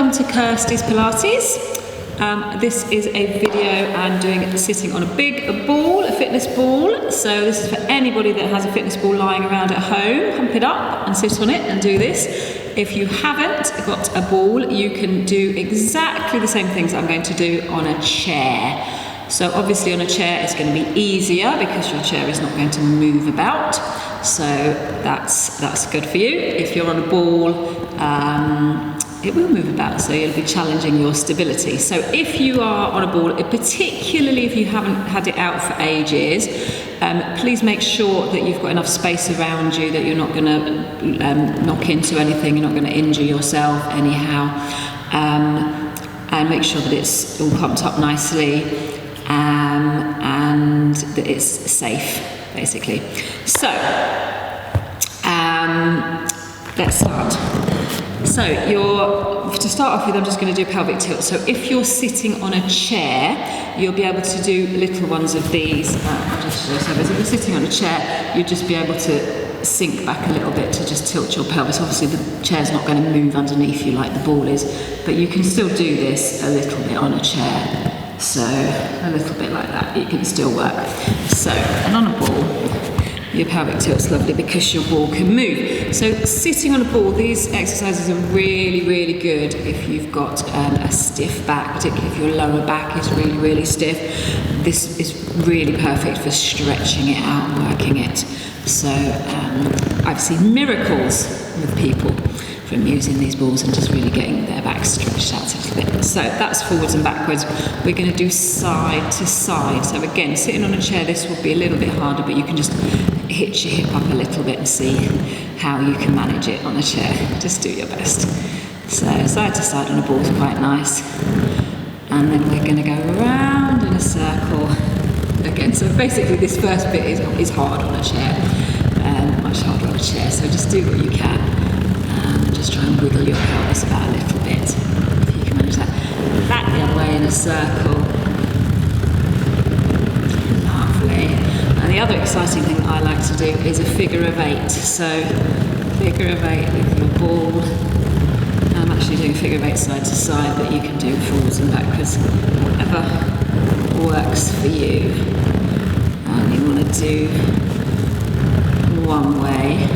welcome to Kirsty's Pilates. This is a video I'm doing sitting on a big ball, a fitness ball. So this is for anybody that has a fitness ball lying around at home. Pump it up and sit on it and do this. If you haven't got a ball, you can do exactly the same things I'm going to do on a chair. So obviously on a chair it's going to be easier because your chair is not going to move about. So that's good for you. If you're on a ball, it will move about, so you'll be challenging your stability. So if you are on a ball, particularly if you haven't had it out for ages, please make sure that you've got enough space around you, that you're not going to knock into anything, you're not going to injure yourself anyhow, and make sure that it's all pumped up nicely, and that it's safe, basically. So let's start. So to start off with, I'm just going to do pelvic tilt. So if you're sitting on a chair, you'll be able to do little ones of these. If you're sitting on a chair, you'll just be able to sink back a little bit to just tilt your pelvis. Obviously the chair's not going to move underneath you like the ball is, but you can still do this a little bit on a chair. So a little bit like that, you can still work. So, and on a ball, your pelvic tilt's lovely because your ball can move. So sitting on a ball, these exercises are really, really good if you've got a stiff back, particularly if your lower back is really, really stiff. This is really perfect for stretching it out and working it. So I've seen miracles with people from using these balls and just really getting their back stretched out a little bit. So that's forwards and backwards. We're going to do side to side. So again, sitting on a chair, this will be a little bit harder, but you can just hitch your hip up a little bit and see how you can manage it on a chair. Just do your best. So side to side on a ball is quite nice. And then we're going to go around in a circle again. So basically this first bit is hard on a chair, much harder on a chair. So just do what you can. Just try and wiggle your pelvis about a little bit, if you can manage that. Back the other way in a circle. Lovely. And the other exciting thing that I like to do is a figure of 8. So figure of 8 with your ball. I'm actually doing figure of 8 side to side, but you can do forwards and backwards, whatever works for you. And you want to do one way.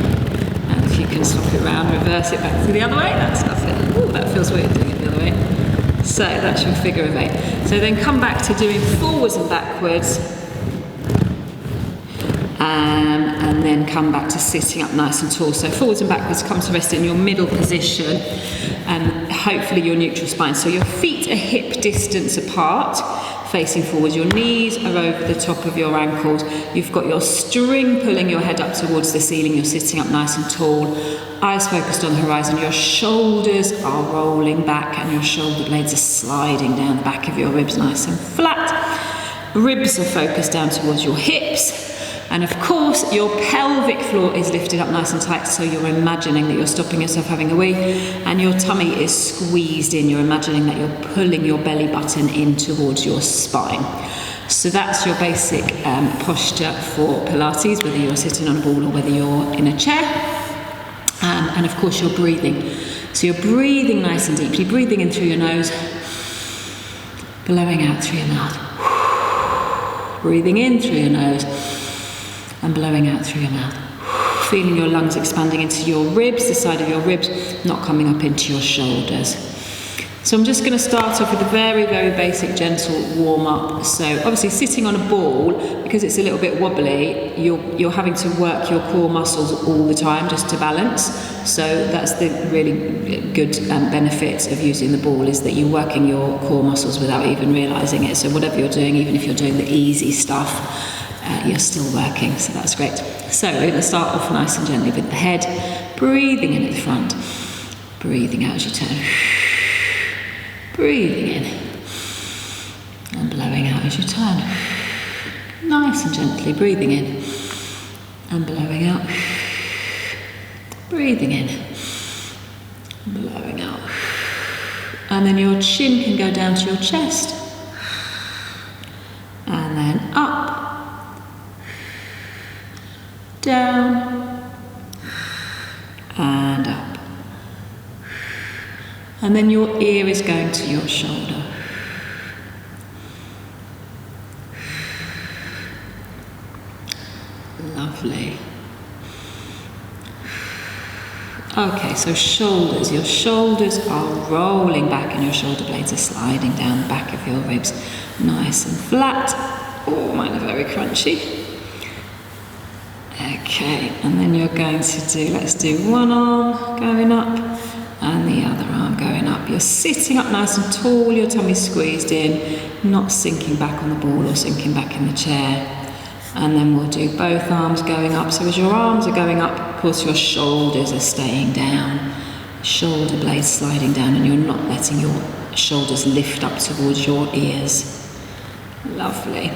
If you can swap it around, reverse it back to the other way, that's lovely. Ooh, that feels weird doing it the other way. So that's your figure of 8. So then come back to doing forwards and backwards, and then come back to sitting up nice and tall. So forwards and backwards, come to rest in your middle position, and hopefully your neutral spine. So your feet are hip distance apart, facing forward. Your knees are over the top of your ankles. You've got your string pulling your head up towards the ceiling. You're sitting up nice and tall, eyes focused on the horizon. Your shoulders are rolling back and your shoulder blades are sliding down the back of your ribs nice and flat. Ribs are focused down towards your hips. And of course, your pelvic floor is lifted up nice and tight, so you're imagining that you're stopping yourself having a wee, and your tummy is squeezed in. You're imagining that you're pulling your belly button in towards your spine. So that's your basic posture for Pilates, whether you're sitting on a ball or whether you're in a chair. And of course, you're breathing. So you're breathing nice and deeply, breathing in through your nose, blowing out through your mouth. Breathing in through your nose, and blowing out through your mouth. Feeling your lungs expanding into your ribs, the side of your ribs, not coming up into your shoulders. So I'm just going to start off with a very, very basic, gentle warm-up. So obviously sitting on a ball, because it's a little bit wobbly, you're having to work your core muscles all the time just to balance. So that's the really good benefit of using the ball, is that you're working your core muscles without even realising it. So whatever you're doing, even if you're doing the easy stuff, you're still working, so that's great. So we're going to start off nice and gently with the head, breathing in at the front, breathing out as you turn, breathing in, and blowing out as you turn. Nice and gently, breathing in, and blowing out, breathing in, blowing out. And then your chin can go down to your chest, and then up, down, and up, And then your ear is going to your shoulder. Lovely. Okay, so shoulders. Your shoulders are rolling back and your shoulder blades are sliding down the back of your ribs. Nice and flat. Oh, mine are very crunchy. Okay, and then you're going to do, let's do one arm going up and the other arm going up. You're sitting up nice and tall, your tummy squeezed in, not sinking back on the ball or sinking back in the chair. And then we'll do both arms going up. So as your arms are going up, of course your shoulders are staying down. Shoulder blades sliding down and you're not letting your shoulders lift up towards your ears. Lovely.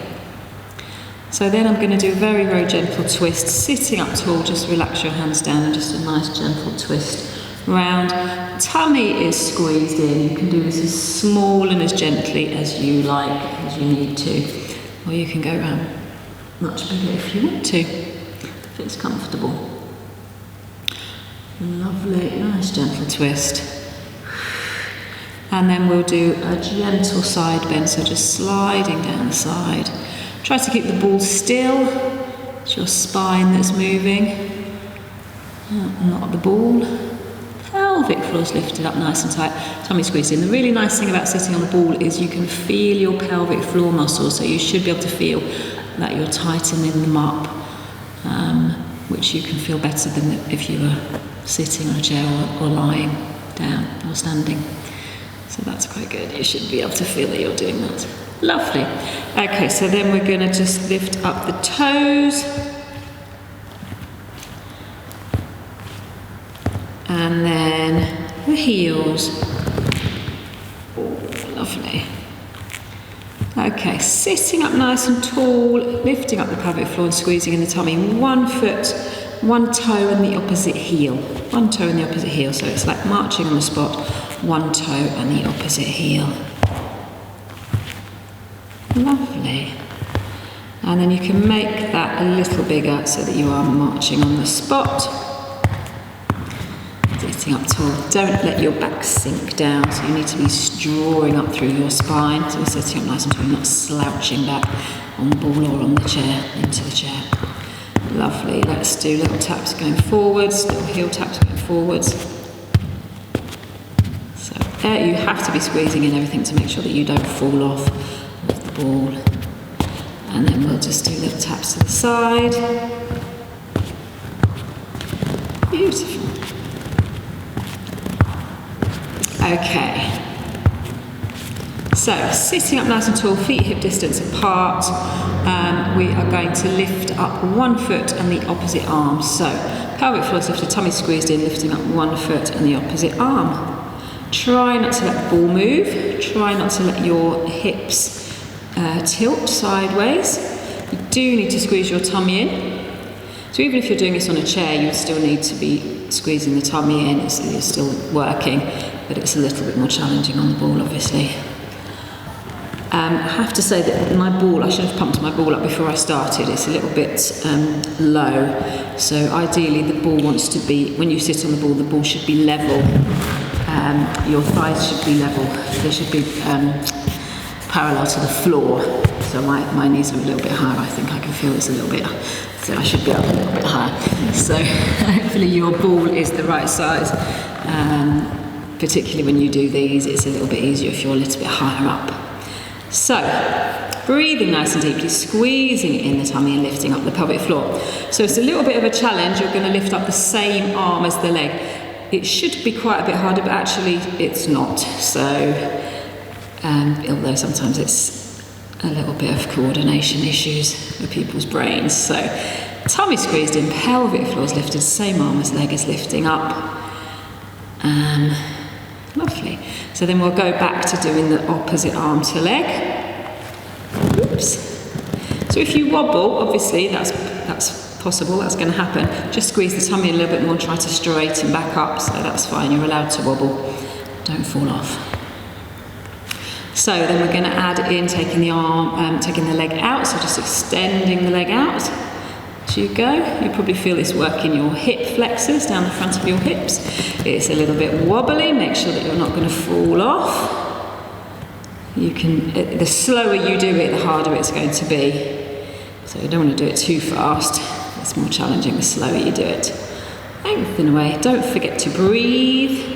So then I'm going to do a very, very gentle twist. Sitting up tall, just relax your hands down and just a nice gentle twist round. Tummy is squeezed in. You can do this as small and as gently as you like, as you need to. Or you can go round much bigger if you want to, if it's comfortable. Lovely, nice gentle twist. And then we'll do a gentle side bend, so just sliding down the side. Try to keep the ball still. It's your spine that's moving, not the ball. Pelvic floor's lifted up nice and tight, tummy squeezed in. The really nice thing about sitting on the ball is you can feel your pelvic floor muscles, so you should be able to feel that you're tightening them up, which you can feel better than if you were sitting on a chair or lying down or standing. So that's quite good. You should be able to feel that you're doing that. Lovely. Okay, so then we're going to just lift up the toes. And then the heels. Oh, lovely. Okay, sitting up nice and tall, lifting up the pelvic floor and squeezing in the tummy. 1 foot, 1 toe and the opposite heel. 1 toe and the opposite heel. So it's like marching on the spot. 1 toe and the opposite heel. Lovely. And then you can make that a little bigger so that you are marching on the spot. Sitting up tall. Don't let your back sink down, so you need to be drawing up through your spine. So we're sitting up nice and tall, not slouching back on the ball or on the chair, into the chair. Lovely. Let's do little taps going forwards, little heel taps going forwards. So there you have to be squeezing in everything to make sure that you don't fall off of the ball. And then we'll just do little taps to the side. Beautiful. Okay, so sitting up nice and tall, feet hip distance apart, we are going to lift up 1 foot and the opposite arm. So pelvic floor is lifted, tummy squeezed in, lifting up 1 foot and the opposite arm. Try not to let the ball move, try not to let your hips tilt sideways. You do need to squeeze your tummy in. So even if you're doing this on a chair, you would still need to be squeezing the tummy in, so you're still working. But it's a little bit more challenging on the ball, obviously. I have to say that my ball, I should have pumped my ball up before I started. It's a little bit low. So ideally the ball wants to be, when you sit on the ball should be level. Your thighs should be level. They should be parallel to the floor. So my knees are a little bit higher. I think I can feel it's a little bit, so I should be up a little bit higher. So hopefully your ball is the right size. Particularly when you do these, it's a little bit easier if you're a little bit higher up. So, breathing nice and deeply, squeezing in the tummy and lifting up the pelvic floor. So it's a little bit of a challenge. You're going to lift up the same arm as the leg. It should be quite a bit harder, but actually it's not. So, although sometimes it's a little bit of coordination issues with people's brains. So, tummy squeezed in, pelvic floor is lifted, same arm as leg is lifting up. Lovely. So then we'll go back to doing the opposite arm to leg. Oops. So if you wobble, obviously that's possible, that's going to happen. Just squeeze the tummy a little bit more and try to straighten back up, so that's fine, you're allowed to wobble. Don't fall off. So then we're going to add in taking the leg out, so just extending the leg out. as you go. You probably feel this work in your hip flexors down the front of your hips. It's a little bit wobbly. Make sure that you're not going to fall off. You can, the slower you do it, the harder it's going to be. So you don't want to do it too fast. It's more challenging the slower you do it. Lengthen away. Don't forget to breathe.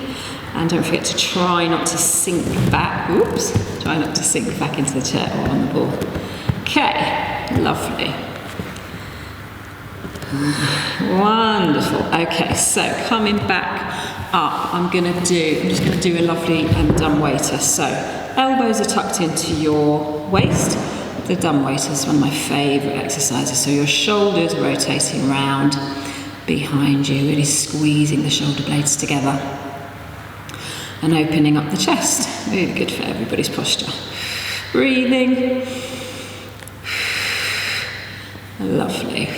And don't forget to try not to sink back. Oops. Try not to sink back into the chair or on the ball. Okay. Lovely. Wonderful. Okay, so coming back up, I'm just going to do a lovely dumb waiter. So elbows are tucked into your waist. The dumb waiter is one of my favourite exercises. So your shoulders rotating round behind you, really squeezing the shoulder blades together and opening up the chest. Really good for everybody's posture. Breathing. Lovely.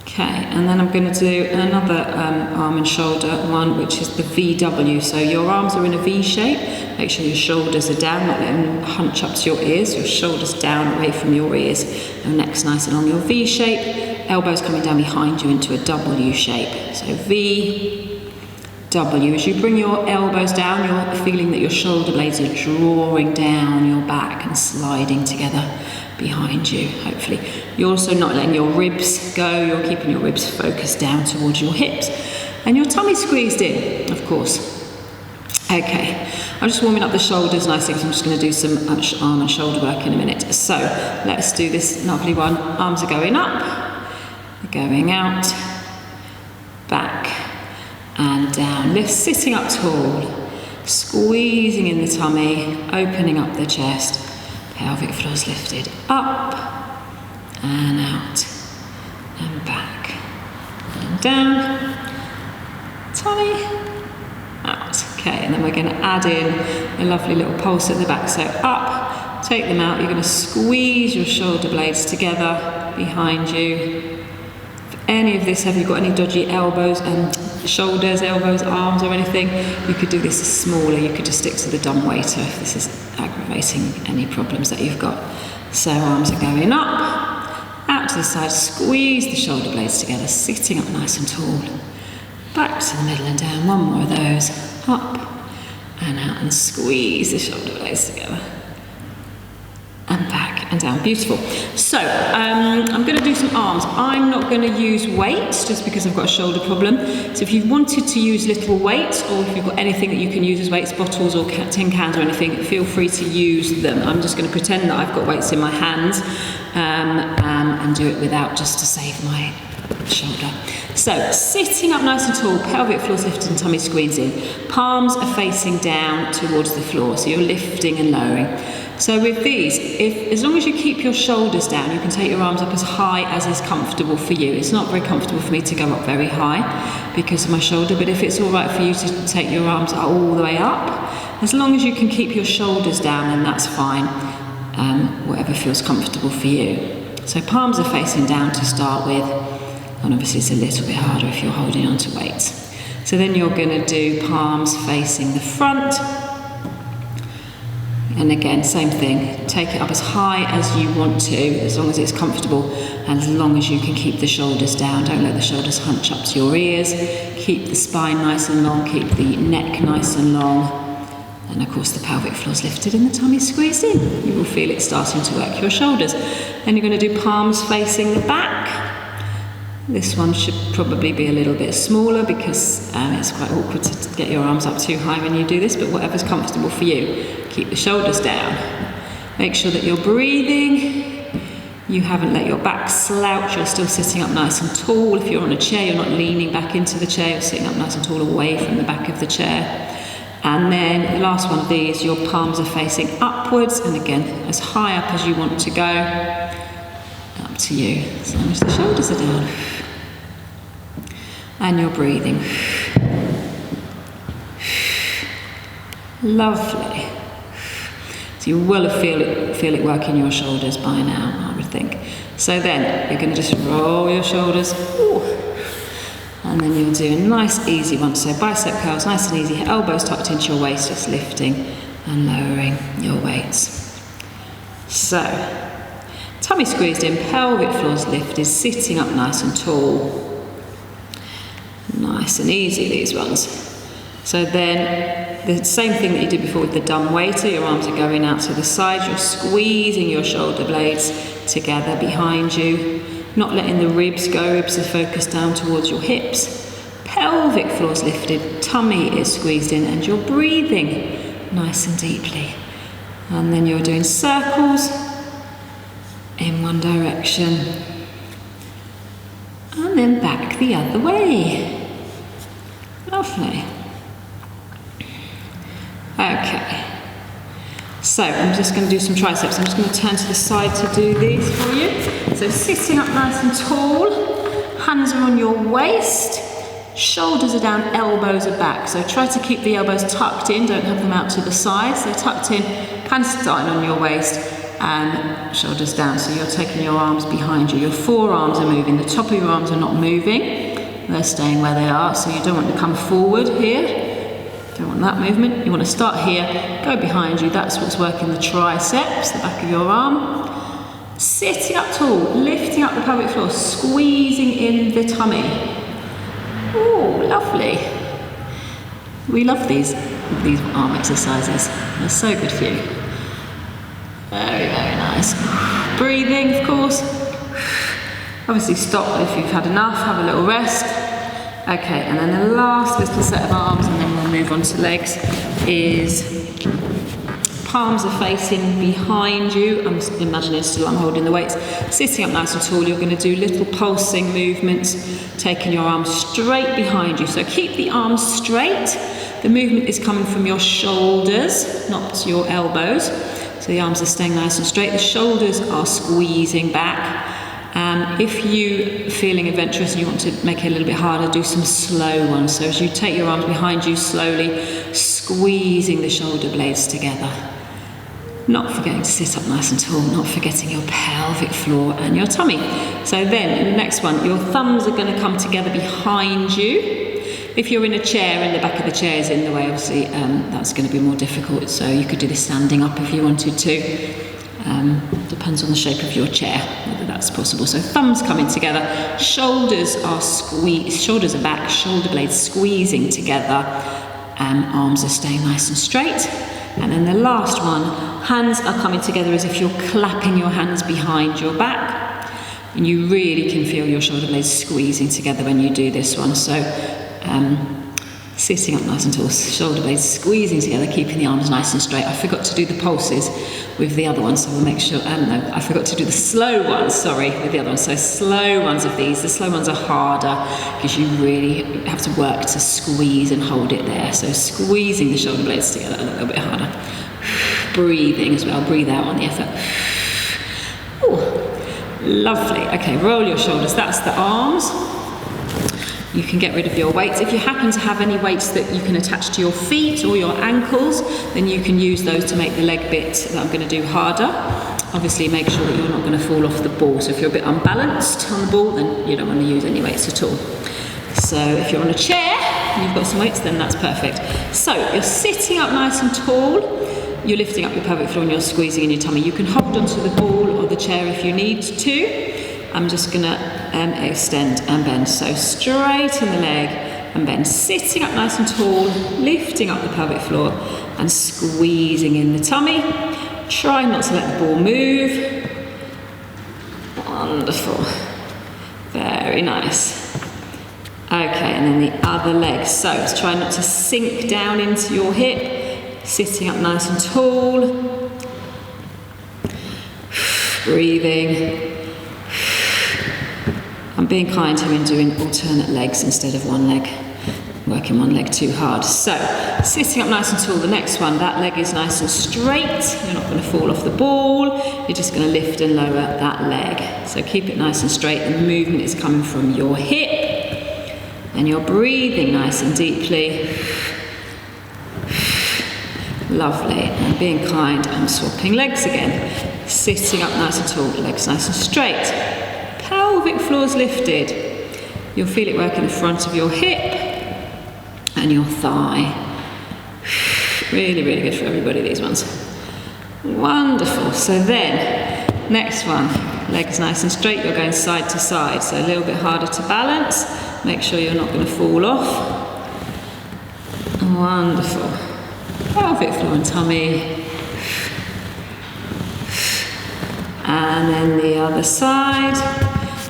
Okay, and then I'm going to do another arm and shoulder one, which is the VW. So your arms are in a V shape. Make sure your shoulders are down, not letting them hunch up to your ears. Your shoulders down away from your ears. Your neck's nice and long. Your V shape. Elbows coming down behind you into a W shape. So V, W. As you bring your elbows down, you're feeling that your shoulder blades are drawing down your back and sliding together behind you, hopefully. You're also not letting your ribs go. You're keeping your ribs focused down towards your hips. And your tummy squeezed in, of course. Okay, I'm just warming up the shoulders nicely because I'm just going to do some arm and shoulder work in a minute. So let's do this lovely one. Arms are going up, going out, back and down. Lift, sitting up tall, squeezing in the tummy, opening up the chest. Pelvic floor's lifted up and out and back and down, tummy, out. Okay, and then we're going to add in a lovely little pulse at the back. So up, take them out. You're going to squeeze your shoulder blades together behind you. For any of this, have you got any dodgy elbows and shoulders, elbows, arms or anything? You could do this smaller. You could just stick to the dumb waiter if this is aggravating any problems that you've got. So arms are going up, out to the side, squeeze the shoulder blades together, sitting up nice and tall. Back to the middle and down, one more of those. Up and out and squeeze the shoulder blades together. And back and down, beautiful. So I'm going to do some arms. I'm not going to use weights just because I've got a shoulder problem. So if you wanted to use little weights, or if you've got anything that you can use as weights, bottles or tin cans or anything, feel free to use them. I'm just going to pretend that I've got weights in my hands and do it without, just to save my shoulder. So sitting up nice and tall, pelvic floor's lifted and tummy squeezing. Palms are facing down towards the floor, so you're lifting and lowering. So with these, as long as you keep your shoulders down, you can take your arms up as high as is comfortable for you. It's not very comfortable for me to go up very high because of my shoulder, but if it's all right for you to take your arms all the way up, as long as you can keep your shoulders down, then that's fine, whatever feels comfortable for you. So palms are facing down to start with, and obviously it's a little bit harder if you're holding on to weights. So then you're going to do palms facing the front. And again, same thing, take it up as high as you want to, as long as it's comfortable, and as long as you can keep the shoulders down. Don't let the shoulders hunch up to your ears. Keep the spine nice and long, keep the neck nice and long. And of course the pelvic floor's lifted and the tummy squeezed in. You will feel it starting to work your shoulders. Then you're going to do palms facing the back. This one should probably be a little bit smaller because it's quite awkward to get your arms up too high when you do this, but whatever's comfortable for you. Keep the shoulders down. Make sure that you're breathing. You haven't let your back slouch. You're still sitting up nice and tall. If you're on a chair, you're not leaning back into the chair. You're sitting up nice and tall away from the back of the chair. And then the last one of these, your palms are facing upwards. And again, as high up as you want to go. Up to you, as long as the shoulders are down. And you're breathing. Lovely. So you will feel it working your shoulders by now, I would think. So then you're going to just roll your shoulders. Ooh. And then you'll do a nice easy one. So bicep curls, nice and easy. Elbows tucked into your waist, just lifting and lowering your weights. So tummy squeezed in, pelvic floors lifted, sitting up nice and tall. Nice and easy, these ones. So then, the same thing that you did before with the dumb waiter, your arms are going out to the side, you're squeezing your shoulder blades together behind you, not letting the ribs go, ribs are focused down towards your hips. Pelvic floors lifted, tummy is squeezed in, and you're breathing nice and deeply. And then you're doing circles in one direction, and then back the other way. Lovely. Okay, so I'm just going to do some triceps. I'm just going to turn to the side to do these for you. So sitting up nice and tall, hands are on your waist, shoulders are down, elbows are back. So try to keep the elbows tucked in, don't have them out to the sides. They're tucked in, hands starting on your waist and shoulders down. So you're taking your arms behind you. Your forearms are moving, the top of your arms are not moving. They're staying where they are, so you don't want to come forward here. Don't want that movement. You want to start here, go behind you. That's what's working the triceps, the back of your arm. Sitting up tall, lifting up the pelvic floor, squeezing in the tummy. Oh, lovely. We love these arm exercises. They're so good for you. Very, very nice. Breathing, of course. Obviously stop if you've had enough, have a little rest. Okay, and then the last little set of arms, and then we'll move on to legs, is palms are facing behind you. I'm imagining still I'm holding the weights. Sitting up nice and tall, you're going to do little pulsing movements, taking your arms straight behind you. So keep the arms straight. The movement is coming from your shoulders, not your elbows. So the arms are staying nice and straight. The shoulders are squeezing back. If you're feeling adventurous and you want to make it a little bit harder, do some slow ones. So as you take your arms behind you, slowly squeezing the shoulder blades together. Not forgetting to sit up nice and tall, not forgetting your pelvic floor and your tummy. So then, in the next one, your thumbs are going to come together behind you. If you're in a chair and the back of the chair is in the way, obviously that's going to be more difficult. So you could do this standing up if you wanted to. Depends on the shape of your chair, whether that's possible. So thumbs coming together, shoulders are squeezed, shoulders are back, shoulder blades squeezing together, arms are staying nice and straight. And then the last one, hands are coming together as if you're clapping your hands behind your back. And you really can feel your shoulder blades squeezing together when you do this one. So sitting up nice and tall, shoulder blades squeezing together, keeping the arms nice and straight. I forgot to do the pulses with the other one, so we'll make sure, no, I forgot to do the slow ones, sorry, with the other one. So slow ones of these, the slow ones are harder because you really have to work to squeeze and hold it there. So squeezing the shoulder blades together a little bit harder. Breathing as well, breathe out on the effort. Ooh, lovely. Okay, roll your shoulders, that's the arms. You can get rid of your weights. If you happen to have any weights that you can attach to your feet or your ankles, then you can use those to make the leg bit that I'm going to do harder. Obviously make sure that you're not going to fall off the ball. So if you're a bit unbalanced on the ball, then you don't want to use any weights at all. So if you're on a chair and you've got some weights, then that's perfect. So you're sitting up nice and tall, you're lifting up your pelvic floor and you're squeezing in your tummy. You can hold onto the ball or the chair if you need to. I'm just going to extend and bend. So straighten the leg and bend. Sitting up nice and tall, lifting up the pelvic floor and squeezing in the tummy. Try not to let the ball move. Wonderful. Very nice. Okay, and then the other leg. So try not to sink down into your hip. Sitting up nice and tall. Breathing. I'm being kind here in doing alternate legs instead of one leg, working one leg too hard. So, sitting up nice and tall, the next one, that leg is nice and straight, you're not going to fall off the ball, you're just going to lift and lower that leg. So keep it nice and straight, the movement is coming from your hip, and you're breathing nice and deeply. Lovely, and being kind, I'm swapping legs again. Sitting up nice and tall, legs nice and straight. Pelvic floor's lifted. You'll feel it work in the front of your hip and your thigh. Really, really good for everybody, these ones. Wonderful. So then, next one. Legs nice and straight, you're going side to side, so a little bit harder to balance. Make sure you're not going to fall off. Wonderful. Pelvic floor and tummy. And then the other side.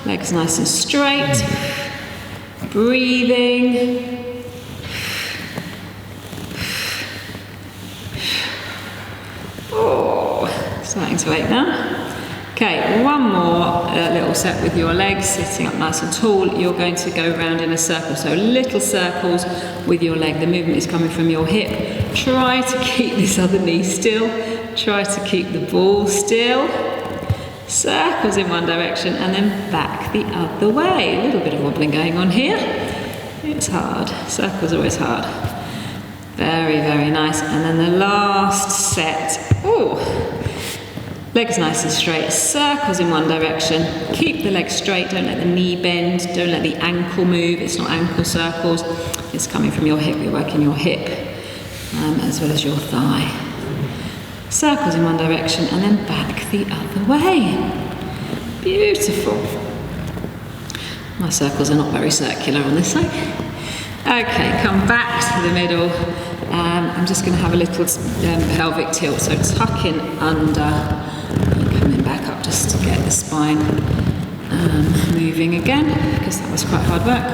Legs nice and straight. Breathing. Oh, starting to ache now. Okay, one more little set with your legs, sitting up nice and tall. You're going to go around in a circle, so little circles with your leg. The movement is coming from your hip. Try to keep this other knee still. Try to keep the ball still. Circles in one direction and then back the other way. A little bit of wobbling going on here. It's hard. Circles are always hard. Very, very nice. And then the last set. Oh. Legs nice and straight, circles in one direction. Keep the legs straight, don't let the knee bend, don't let the ankle move. It's not ankle circles, it's coming from your hip. You're working your hip as well as your thigh. Circles in one direction and then back the other way. Beautiful. My circles are not very circular on this side. Okay, come back to the middle. I'm just going to have a little pelvic tilt, so tuck in under. Coming back up just to get the spine moving again, because that was quite hard work.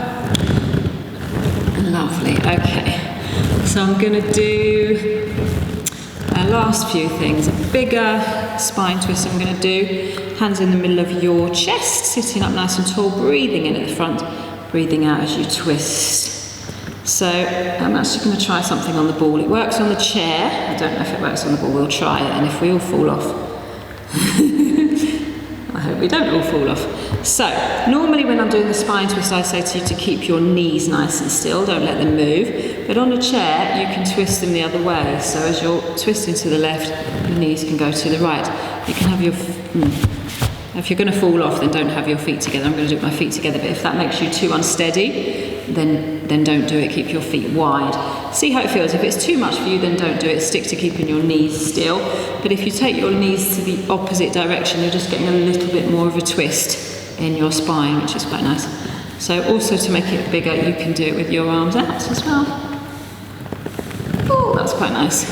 Lovely, okay. So I'm going to do last few things. A bigger spine twist I'm going to do. Hands in the middle of your chest, sitting up nice and tall, breathing in at the front, breathing out as you twist. So I'm actually going to try something on the ball. It works on the chair. I don't know if it works on the ball. We'll try it, and if we all fall off, I hope we don't all fall off. So, normally when I'm doing the spine twist, I say to you to keep your knees nice and still, don't let them move. But on a chair, you can twist them the other way. So as you're twisting to the left, your knees can go to the right. You can have your, if you're going to fall off, then don't have your feet together. I'm going to do my feet together, but if that makes you too unsteady, then don't do it. Keep your feet wide. See how it feels. If it's too much for you, then don't do it. Stick to keeping your knees still. But if you take your knees to the opposite direction, you're just getting a little bit more of a twist in your spine, which is quite nice. So also, to make it bigger, you can do it with your arms out as well. Oh, that's quite nice.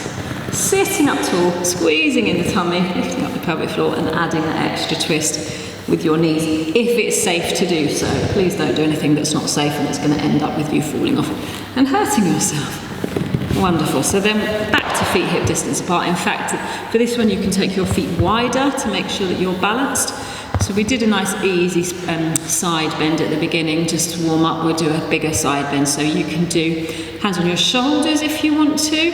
Sitting up tall, squeezing in the tummy, lifting up the pelvic floor and adding that extra twist with your knees, if it's safe to do so. Please don't do anything that's not safe and it's going to end up with you falling off and hurting yourself. Wonderful. So then back to feet hip distance apart. In fact, for this one you can take your feet wider to make sure that you're balanced. So we did a nice easy side bend at the beginning just to warm up. We'll do a bigger side bend, so you can do hands on your shoulders if you want to,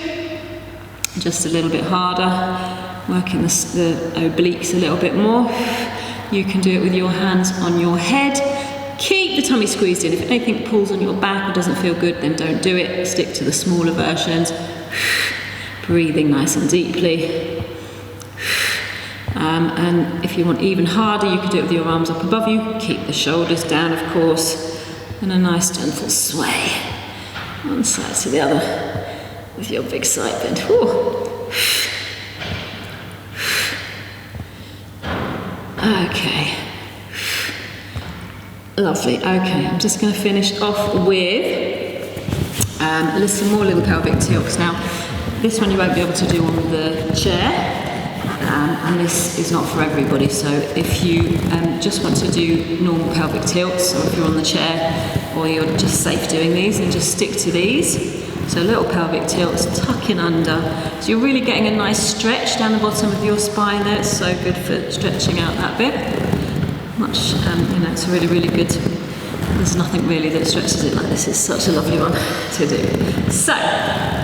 just a little bit harder, working the obliques a little bit more. You can do it with your hands on your head. Keep the tummy squeezed in. If anything pulls on your back or doesn't feel good, then don't do it. Stick to the smaller versions. Breathing nice and deeply. And if you want even harder, you can do it with your arms up above you. Keep the shoulders down, of course. And a nice gentle sway. One side to the other with your big side bend. Whew. Okay, lovely. Okay, I'm just going to finish off with some more little pelvic tilts. Now, this one you won't be able to do on the chair, and this is not for everybody. So if you just want to do normal pelvic tilts, or if you're on the chair, or you're just safe doing these, then just stick to these. So little pelvic tilts, tuck in under. So you're really getting a nice stretch down the bottom of your spine there. It's so good for stretching out that bit. Much, it's really, really good. There's nothing really that stretches it like this. It's such a lovely one to do. So,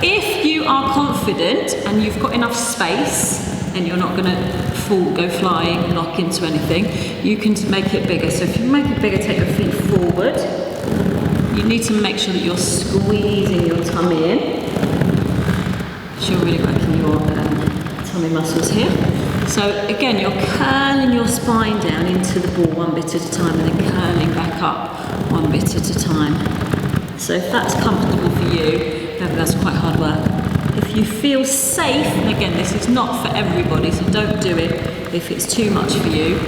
if you are confident and you've got enough space and you're not going to go flying, knock into anything, you can make it bigger. So if you make it bigger, take your feet forward. You need to make sure that you're squeezing your tummy in. So you're really working your tummy muscles here. So again, you're curling your spine down into the ball one bit at a time and then curling back up one bit at a time. So if that's comfortable for you, that's quite hard work. If you feel safe, and again, this is not for everybody, so don't do it if it's too much for you.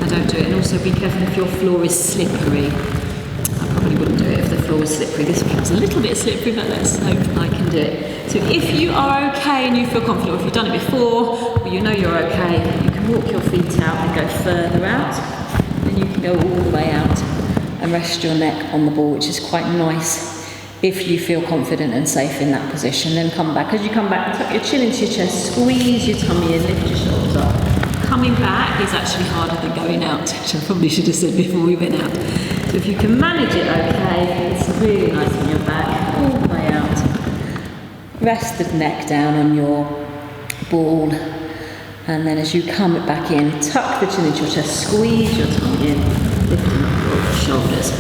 I don't do it. And also be careful if your floor is slippery. I probably wouldn't do it if the floor was slippery. This one's a little bit slippery, but let's hope I can do it. So if you are okay and you feel confident, or if you've done it before, or you know you're okay, you can walk your feet out and go further out. Then you can go all the way out and rest your neck on the ball, which is quite nice. If you feel confident and safe in that position, then come back. As you come back, tuck your chin into your chest, squeeze your tummy in, lift your shoulders up. Coming back is actually harder than going out, which I probably should have said before we went out. So if you can manage it okay, it's really nice on your back, all the way out. Rest the neck down on your ball. And then as you come back in, tuck the chin into your chest, squeeze your tummy in, lifting up your shoulders.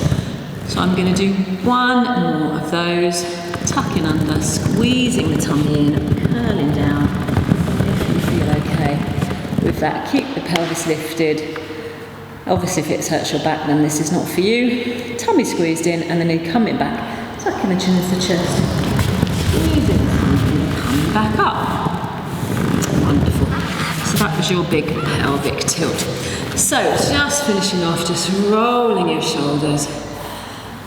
So I'm going to do one more of those, tucking under, squeezing the tummy in, curling down, if you feel okay with that. Keep the pelvis lifted. Obviously if it hurts your back, then this is not for you. Tummy squeezed in, and then you come it back, tucking the chin into the chest, squeezing the tummy in, coming back up. Wonderful. So that was your big pelvic tilt. So just finishing off, just rolling your shoulders.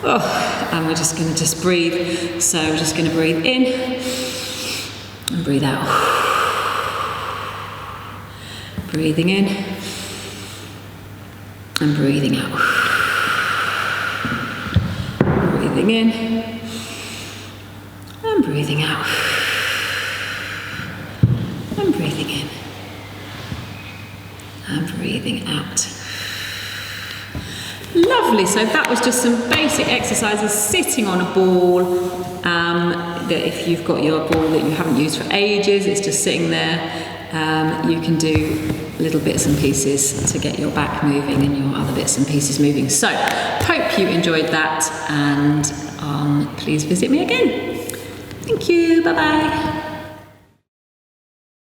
Oh, and we're just going to breathe. So we're just going to breathe in and breathe out. Breathing in and breathing out. Breathing in and breathing out. And breathing in and breathing out. Lovely, so that was just some basic exercises sitting on a ball. That if you've got your ball that you haven't used for ages, it's just sitting there, you can do little bits and pieces to get your back moving and your other bits and pieces moving. So, hope you enjoyed that, and please visit me again. Thank you, bye bye.